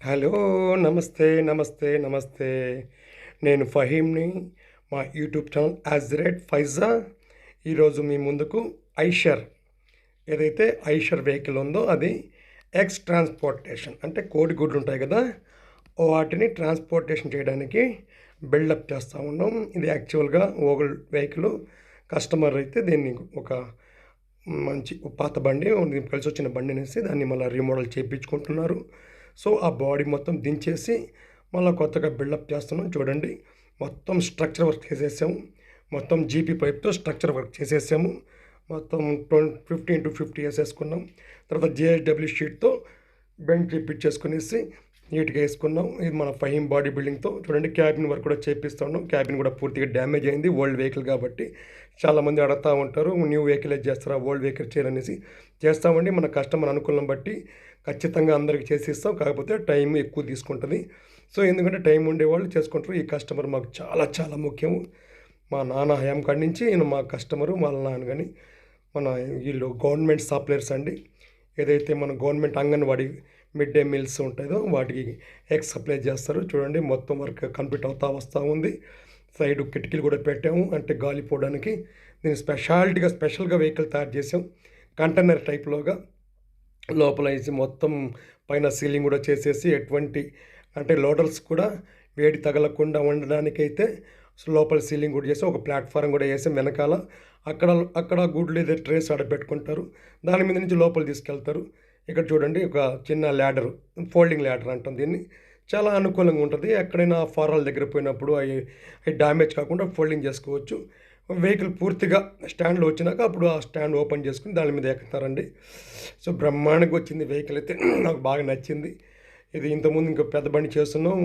Hello! నమస్తే. నమస్తే. నమస్తే. నేను ఫహీమ్‌ని. మా యూట్యూబ్ ఛానల్ @ఫైజా. ఈరోజు మీ ముందుకు ఐషర్ ఏదైతే ఐషర్ వెహికల్ ఉందో అది ఎక్స్ ట్రాన్స్‌పోర్టేషన్ అంటే కోడిగుడ్లు ఉంటాయి కదా! వాటిని ట్రాన్స్‌పోర్టేషన్ చేయడానికి బిల్డప్ చేస్తూ ఉన్నాం. ఇది యాక్చువల్‌గా ఓగల్ వెహికల్. కస్టమర్ అయితే దీన్ని ఒక మంచి పాత బండి కలిసొచ్చిన బండనేసి దాన్ని మళ్ళీ రీమోడల్ చేయించుకుంటున్నారు. సో ఆ బాడీ మొత్తం దించేసి మళ్ళీ కొత్తగా బిల్డప్ చేస్తున్నాం. చూడండి, మొత్తం స్ట్రక్చర్ వర్క్ చేసేసాము. మొత్తం జీపీ పైప్తో స్ట్రక్చర్ వర్క్ చేసేసాము. మొత్తం 15x50 వేసేసుకున్నాం. తర్వాత జేఎస్డబ్ల్యూ షీట్తో బెండ్ చేపించేసుకునేసి నీట్గా వేసుకున్నాం. ఇది మన ఫహీమ్ బాడీ బిల్డింగ్తో. చూడండి, క్యాబిన్ వర్క్ కూడా చేపిస్తున్నాం. క్యాబిన్ కూడా పూర్తిగా డ్యామేజ్ అయింది, ఓల్డ్ వెహికల్ కాబట్టి. చాలామంది అడుగుతూ ఉంటారు, న్యూ వెహికల్ చేస్తారా, ఓల్డ్ వెహికల్ చేయరనేసి. చేస్తామండి, మన కస్టమర్ అనుకూలం బట్టి ఖచ్చితంగా అందరికి చేసిస్తాం. కాకపోతే టైం ఎక్కువ తీసుకుంటుంది. సో ఎందుకంటే టైం ఉండేవాళ్ళు చేసుకుంటారు. ఈ కస్టమర్ మాకు చాలా చాలా ముఖ్యం. మా నాన్న హయాం కాడి నుంచి ఈయన మా కస్టమరు. వాళ్ళ నాన్న కానీ మన వీళ్ళు గవర్నమెంట్ సప్లయర్స్ అండి. ఏదైతే మన government anganwadi mid day meals ఉంటాయో వాటికి ఎగ్ సప్లై చేస్తారు. చూడండి, మొత్తం వర్క్ కంప్లీట్ అవుతా వస్తూ ఉంది. సైడ్ కిటికీలు కూడా పెట్టాము, అంటే గాలి పోవడానికి. దీన్ని స్పెషల్గా వెహికల్ తయారు చేసాం. కంటైనర్ టైప్లోగా లోపల వేసి మొత్తం పైన సీలింగ్ కూడా చేసేసి ఎటువంటి అంటే లోడర్స్ కూడా వేడి తగలకుండా ఉండడానికైతే లోపల సీలింగ్ కూడా చేసి ఒక ప్లాట్ఫారం కూడా వేసి వెనకాల అక్కడ అక్కడ గుడ్లు ఏదో ట్రేస్ ఆడ పెట్టుకుంటారు. దాని మీద నుంచి లోపల తీసుకెళ్తారు. ఇక్కడ చూడండి, ఒక చిన్న ల్యాడర్, ఫోల్డింగ్ ల్యాడర్ అంటాం దీన్ని. చాలా అనుకూలంగా ఉంటుంది. ఎక్కడైనా ఫారాల దగ్గర పోయినప్పుడు అవి డ్యామేజ్ కాకుండా ఫోల్డింగ్ చేసుకోవచ్చు. వెహికల్ పూర్తిగా స్టాండ్లో వచ్చినాక అప్పుడు ఆ స్టాండ్ ఓపెన్ చేసుకుని దాని మీద ఎక్కుతారండి. సో బ్రహ్మాండంగా వచ్చింది వెహికల్ అయితే. నాకు బాగా నచ్చింది. ఇది ఇంతకుముందు ఇంకో పెద్ద బండి చేస్తున్నాం.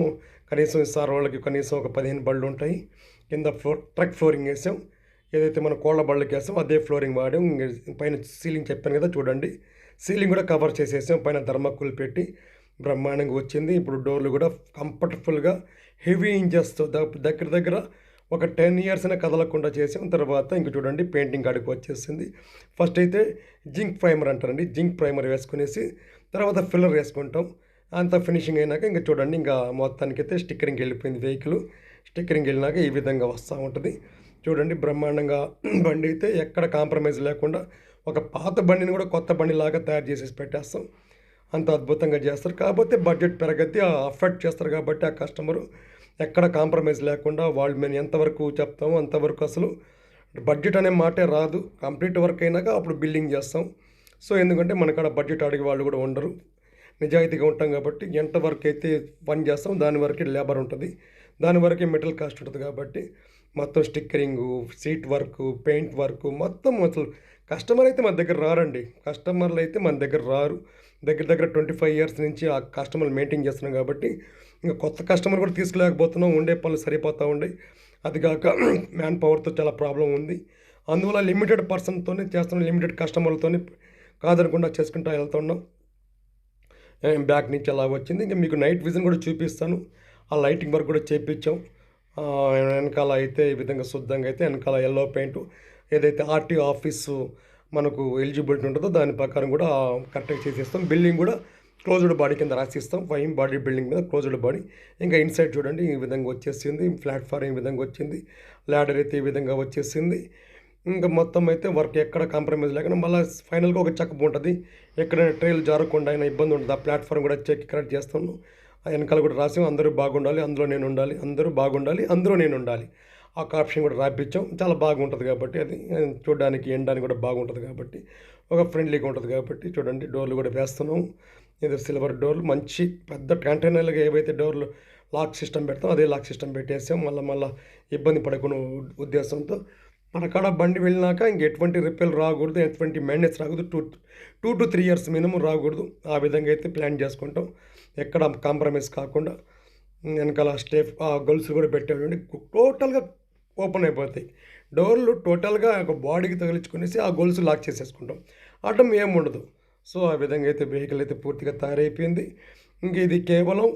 కనీసం సార్ వాళ్ళకి కనీసం ఒక 15 బళ్ళు ఉంటాయి. కింద ట్రక్ ఫ్లోరింగ్ వేసాం. ఏదైతే మన కోళ్ళ బళ్ళకి వేసాం అదే ఫ్లోరింగ్ వాడాం. పైన సీలింగ్ చెప్పాను కదా, చూడండి, సీలింగ్ కూడా కవర్ చేసేసాం. పైన ధర్మకులు పెట్టి బ్రహ్మాండంగా వచ్చింది. ఇప్పుడు డోర్లు కూడా కంఫర్టబుల్గా హెవీ ఇంజెస్తో దగ్గర దగ్గర ఒక 10 ఇయర్స్ అయినా కదలకుండా చేసాం. తర్వాత ఇంక చూడండి, పెయింటింగ్ కాడికి వచ్చేసింది. ఫస్ట్ అయితే జింక్ ప్రైమర్ అంటారండి. జింక్ ప్రైమర్ వేసుకునేసి తర్వాత ఫిల్లర్ వేసుకుంటాం. అంతా ఫినిషింగ్ అయినాక ఇంకా చూడండి, ఇంకా మొత్తానికైతే స్టిక్కరింగ్ వెళ్ళిపోయింది వెహికల్. స్టిక్కరింగ్ వెళ్ళినాక ఈ విధంగా వస్తూ ఉంటుంది. చూడండి, బ్రహ్మాండంగా బండి అయితే ఎక్కడ కాంప్రమైజ్ లేకుండా ఒక పాత బండిని కూడా కొత్త బండిలాగా తయారు చేసేసి పెట్టేస్తాం. అంత అద్భుతంగా చేస్తారు. కాకపోతే బడ్జెట్ పెరగద్ది అఫెక్ట్ చేస్తారు కాబట్టి ఆ కస్టమరు ఎక్కడ కాంప్రమైజ్ లేకుండా వాళ్ళు మేము ఎంతవరకు చెప్తామో అంతవరకు అసలు బడ్జెట్ అనే మాటే రాదు. కంప్లీట్ వర్క్ అయినాక అప్పుడు బిల్లింగ్ చేస్తాం. సో ఎందుకంటే మనకాడ బడ్జెట్ అడిగే వాళ్ళు కూడా ఉండరు. నిజాయితీగా ఉంటాం కాబట్టి ఎంత వరకు అయితే పని చేస్తాం దాని వరకే లేబర్ ఉంటుంది, దాని వరకే మెటీరియల్ కాస్ట్ ఉంటుంది. కాబట్టి మొత్తం stickering, seat work, paint work మొత్తం అసలు కస్టమర్ అయితే మన దగ్గర రారండి. కస్టమర్లు అయితే మన దగ్గర రారు. దగ్గర దగ్గర 25 ఇయర్స్ నుంచి ఆ కస్టమర్లు మెయింటైన్ చేస్తున్నాం కాబట్టి ఇంకా కొత్త కస్టమర్ కూడా తీసుకోలేకపోతున్నాం. ఉండే పనులు సరిపోతూ ఉండే. అది కాక మ్యాన్ పవర్తో చాలా ప్రాబ్లం ఉంది. అందువల్ల లిమిటెడ్ పర్సన్తోనే చేస్తున్నాం, లిమిటెడ్ కస్టమర్లతోనే కాదనకుండా చేసుకుంటూ వెళ్తున్నాం. బ్యాక్ నుంచి అలా వచ్చింది. ఇంకా మీకు నైట్ విజన్ కూడా చూపిస్తాను. ఆ లైటింగ్ వర్క్ కూడా చేయించాం. వెనకాల అయితే ఈ విధంగా శుద్ధంగా అయితే వెనకాల ఎల్లో పెయింట్ ఏదైతే ఆర్టీఓ ఆఫీసు మనకు ఎలిజిబిలిటీ ఉంటుందో దాని ప్రకారం కూడా కరెక్ట్గా చేసేస్తాం. బిల్డింగ్ కూడా క్లోజ్డ్ బాడీ కింద రాసిస్తాం. ఫైమ్ బాడీ బిల్డింగ్ మీద క్లోజ్డ్ బాడీ. ఇంకా ఇన్సైడ్ చూడండి, ఈ విధంగా వచ్చేసింది. ప్లాట్ఫామ్ ఈ విధంగా వచ్చింది. ల్యాడర్ అయితే ఈ విధంగా వచ్చేసింది. ఇంకా మొత్తం అయితే వర్క్ ఎక్కడ కాంప్రమైజ్ లేకుండా మళ్ళీ ఫైనల్గా ఒక చెకప్ ఉంటుంది. ఎక్కడైనా ట్రైల్ జారకుండా అయినా ఇబ్బంది ఉంటుంది. ఆ ప్లాట్ఫామ్ కూడా చెక్ కరెక్ట్ చేస్తాను. ఆ వెనకాల కూడా రాసాం, అందరూ బాగుండాలి, అందులో నేను ఉండాలి, అందరూ బాగుండాలి, అందులో నేను ఉండాలి. ఆ ఆప్షన్ కూడా రాపించాం. చాలా బాగుంటుంది కాబట్టి అది చూడడానికి ఎండడానికి కూడా బాగుంటుంది కాబట్టి ఒక ఫ్రెండ్లీగా ఉంటుంది కాబట్టి చూడండి, డోర్లు కూడా వేస్తున్నాం. ఇది సిల్వర్ డోర్లు, మంచి పెద్ద కంటైనర్లుగా ఏవైతే డోర్లు లాక్ సిస్టమ్ పెడతాం అదే లాక్ సిస్టమ్ పెట్టేసాం. మళ్ళీ ఇబ్బంది పడకుండా ఉద్దేశంతో మన కాడ బండి వెళ్ళినాక ఇంక ఎటువంటి రిపేర్ రాకూడదు, ఎటువంటి మెయింటెనెన్స్ రాకూడదు. 2 to 3 ఇయర్స్ మినిమం రాకూడదు. ఆ విధంగా అయితే ప్లాన్ చేసుకుంటాం. ఎక్కడ కాంప్రమైజ్ కాకుండా వెనకాల స్టేఫ్ గొలుసులు కూడా పెట్టామండి. టోటల్గా ఓపెన్ అయిపోతాయి డోర్లు. టోటల్గా ఒక బాడీకి తగిలించుకునేసి ఆ గొలుసు లాక్ చేసేసుకుంటాం. అడ్డం ఏముండదు. సో ఆ విధంగా అయితే వెహికల్ అయితే పూర్తిగా తయారైపోయింది. ఇంక ఇది కేవలం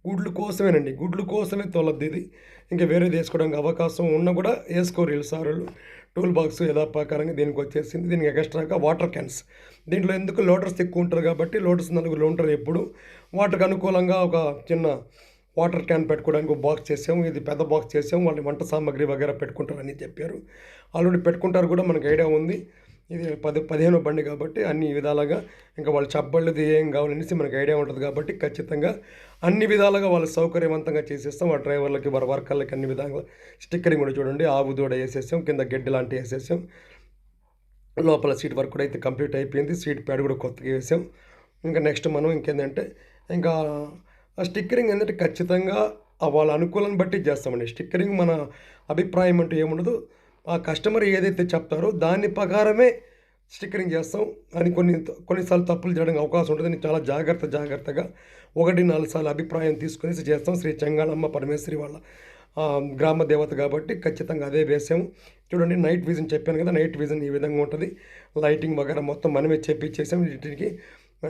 గుడ్లు కోసమేనండి, గుడ్లు కోసమే తోలద్ది ఇది. ఇంకా వేరేది వేసుకోవడానికి అవకాశం ఉన్నా కూడా వేసుకోరు వీళ్ళు సారులు. టూల్ బాక్స్ యథాప్రకారంగా దీనికి వచ్చేసింది. దీనికి ఎక్స్ట్రాగా వాటర్ క్యాన్స్. దీంట్లో ఎందుకు లోటర్స్ ఎక్కువ ఉంటారు కాబట్టి లోటర్స్ 4 ఉంటారు ఎప్పుడు. వాటర్కి అనుకూలంగా ఒక చిన్న వాటర్ క్యాన్ పెట్టుకోవడానికి ఒక బాక్స్ చేసాము. ఇది పెద్ద బాక్స్ చేసాము. వాళ్ళు వంట సామాగ్రి వగైరా పెట్టుకుంటారని చెప్పారు. ఆల్రెడీ పెట్టుకుంటారు కూడా, మనకు ఐడియా ఉంది. ఇది 15 బండి కాబట్టి అన్ని విధాలుగా ఇంకా వాళ్ళు చెప్పబడేది ఏం కావాలనేసి మనకు ఐడియా ఉంటుంది కాబట్టి ఖచ్చితంగా అన్ని విధాలుగా వాళ్ళు సౌకర్యవంతంగా చేసేస్తాం. ఆ డ్రైవర్లకి వర్కర్లకి అన్ని విధాలుగా స్టిక్కరింగ్ కూడా చూడండి, ఆవు దూడ వేసేసాం, కింద గడ్డి లాంటివి వేసేసాం. లోపల సీట్ వర్క్ కూడా అయితే కంప్లీట్ అయిపోయింది. సీట్ ప్యాడ్ కూడా కొత్తగా వేసాం. ఇంకా నెక్స్ట్ మనం ఇంకేంటంటే ఇంకా ఆ స్టిక్కరింగ్ ఏంటంటే ఖచ్చితంగా వాళ్ళ అనుకూలాన్ని బట్టి చేస్తామండి. స్టిక్కరింగ్ మన అభిప్రాయం అంటూ ఏముండదు. ఆ కస్టమర్ ఏదైతే చెప్తారో దాని ప్రకారమే స్టిక్కరింగ్ చేస్తాం. అని కొన్నిసార్లు తప్పులు చేయడానికి అవకాశం ఉంటుంది. నేను చాలా జాగ్రత్తగా 1-4 సార్లు అభిప్రాయం తీసుకునేసి చేస్తాం. శ్రీ చెంగాళమ్మ పరమేశ్వరి వాళ్ళ గ్రామ దేవత కాబట్టి ఖచ్చితంగా అదే వేసాము. చూడండి, నైట్ విజన్ చెప్పాను కదా, నైట్ విజన్ ఈ విధంగా ఉంటుంది. లైటింగ్ వగైరా మొత్తం మనమే చేపించేసాం వీటికి.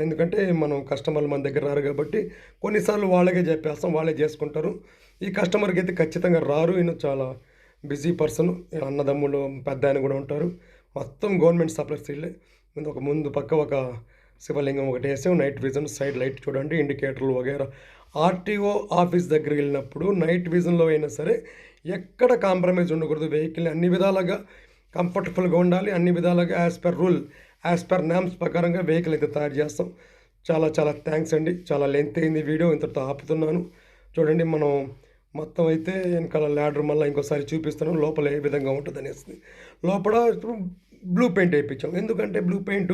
ఎందుకంటే మనం కస్టమర్లు మన దగ్గర రారు కాబట్టి కొన్నిసార్లు వాళ్ళకే చెప్పేస్తాం, వాళ్ళే చేసుకుంటారు. ఈ కస్టమర్కి అయితే ఖచ్చితంగా రారు. ఈయన చాలా బిజీ పర్సన్, అన్నదమ్ములు పెద్ద ఆయన కూడా ఉంటారు. మొత్తం గవర్నమెంట్ సప్లైస్ వీళ్ళే. ఒక ముందు పక్క ఒక శివలింగం ఒకటి వేసాం. నైట్ విజన్, సైడ్ లైట్ చూడండి, ఇండికేటర్లు వగైరా. ఆర్టీఓ ఆఫీస్ దగ్గరికి వెళ్ళినప్పుడు నైట్ విజన్లో అయినా సరే ఎక్కడ కాంప్రమైజ్ ఉండకూడదు. వెహికల్ని అన్ని విధాలుగా కంఫర్టబుల్గా ఉండాలి. అన్ని విధాలుగా as per rule, as per norms ప్రకారంగా వెహికల్ అయితే తయారు చేస్తాం. చాలా థ్యాంక్స్ అండి. చాలా లెంత్ అయింది వీడియో, ఇంతటితో ఆపుతున్నాను. చూడండి, మనం మొత్తం అయితే వెనకాల ల్యాడర్ మళ్ళీ ఇంకోసారి చూపిస్తాను లోపల ఏ విధంగా ఉంటుంది అనేసి. లోపల బ్లూ పెయింట్ వేయించాం. ఎందుకంటే బ్లూ పెయింట్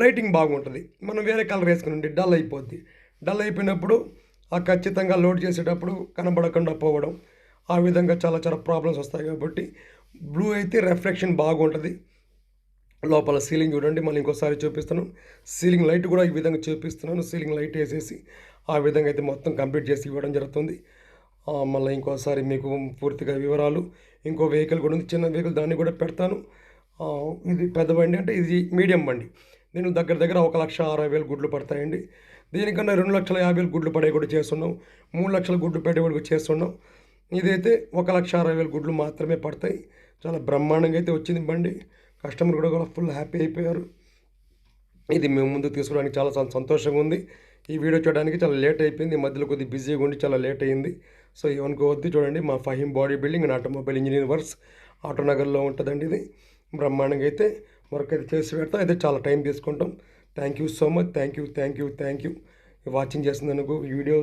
లైటింగ్ బాగుంటుంది. మనం వేరే కలర్ వేసుకుని డల్ అయిపోద్ది. డల్ అయిపోయినప్పుడు ఖచ్చితంగా లోడ్ చేసేటప్పుడు కనబడకుండా పోవడం, ఆ విధంగా చాలా ప్రాబ్లమ్స్ వస్తాయి కాబట్టి బ్లూ అయితే రిఫ్లెక్షన్ బాగుంటుంది. లోపల సీలింగ్ చూడండి, మళ్ళీ ఇంకోసారి చూపిస్తాను. సీలింగ్ లైట్ కూడా ఈ విధంగా చూపిస్తున్నాను. సీలింగ్ లైట్ వేసేసి ఆ విధంగా అయితే మొత్తం కంప్లీట్ చేసి ఇవ్వడం జరుగుతుంది. మళ్ళీ ఇంకోసారి మీకు పూర్తిగా వివరాలు. ఇంకో వెహికల్ కూడా ఉంది, చిన్న వెహికల్, దాన్ని కూడా పెడతాను. ఇది పెద్ద బండి అంటే ఇది మీడియం బండి. నేను దగ్గర 1,60,000 గుడ్లు పడతాయండి. దీనికన్నా 2,50,000 గుడ్లు పడే కూడా చేస్తున్నాం. 3 లక్షల గుడ్లు పెట్టే కూడా చేస్తున్నాం. ఇదైతే 1,60,000 గుడ్లు మాత్రమే పడతాయి. చాలా బ్రహ్మాండంగా అయితే వచ్చింది బండి. కస్టమర్ కూడా ఫుల్ హ్యాపీ అయిపోయారు. ఇది మేము ముందుకు తీసుకోవడానికి చాలా సంతోషంగా ఉంది. ఈ వీడియో చూడడానికి చాలా లేట్ అయిపోయింది. మధ్యలో కొద్దిగా బిజీగా ఉండి చాలా లేట్ అయింది. సో ఏమనుకోవద్దు. చూడండి, మా Faheem body building and automobile engineer works ఆటోనగర్లో ఉంటుందండి. ఇది బ్రహ్మాండంగా అయితే వర్క్ అయితే చేసి పెడతాం. అయితే చాలా టైం తీసుకుంటాం. Thank you so much. Thank you watching చేసినందుకు, వీడియో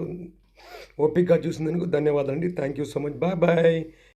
ఓపిక్గా చూసినందుకు ధన్యవాదాలు అండి. Thank you so much. Bye.